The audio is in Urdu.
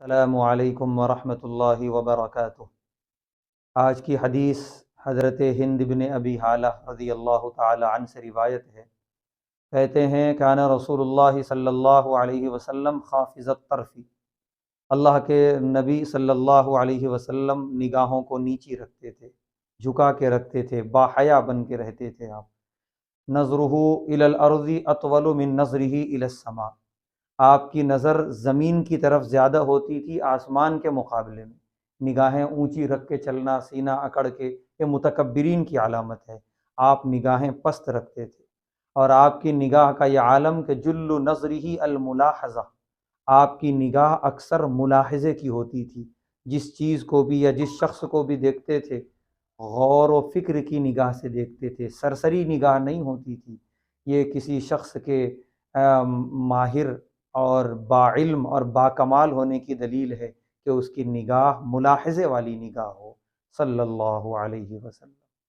السلام علیکم ورحمۃ اللہ وبرکاتہ۔ آج کی حدیث حضرت ہند بن ابی حالہ رضی اللہ تعالی عنہ سے روایت ہے۔ کہتے ہیں کان رسول اللہ صلی اللہ علیہ وسلم خافض الطرف، اللہ کے نبی صلی اللہ علیہ وسلم نگاہوں کو نیچی رکھتے تھے، جھکا کے رکھتے تھے، باحیا بن کے رہتے تھے آپ۔ نظرہ الی الارض اطول من نظرہ الی السماء، آپ کی نظر زمین کی طرف زیادہ ہوتی تھی آسمان کے مقابلے میں۔ نگاہیں اونچی رکھ کے چلنا، سینہ اکڑ کے، یہ متکبرین کی علامت ہے۔ آپ نگاہیں پست رکھتے تھے، اور آپ کی نگاہ کا یہ عالم کہ جل نظرہ الملاحظہ، آپ کی نگاہ اکثر ملاحظے کی ہوتی تھی۔ جس چیز کو بھی یا جس شخص کو بھی دیکھتے تھے غور و فکر کی نگاہ سے دیکھتے تھے، سرسری نگاہ نہیں ہوتی تھی۔ یہ کسی شخص کے ماہر اور باعلم اور باکمال ہونے کی دلیل ہے کہ اس کی نگاہ ملاحظے والی نگاہ ہو، صلی اللہ علیہ وسلم۔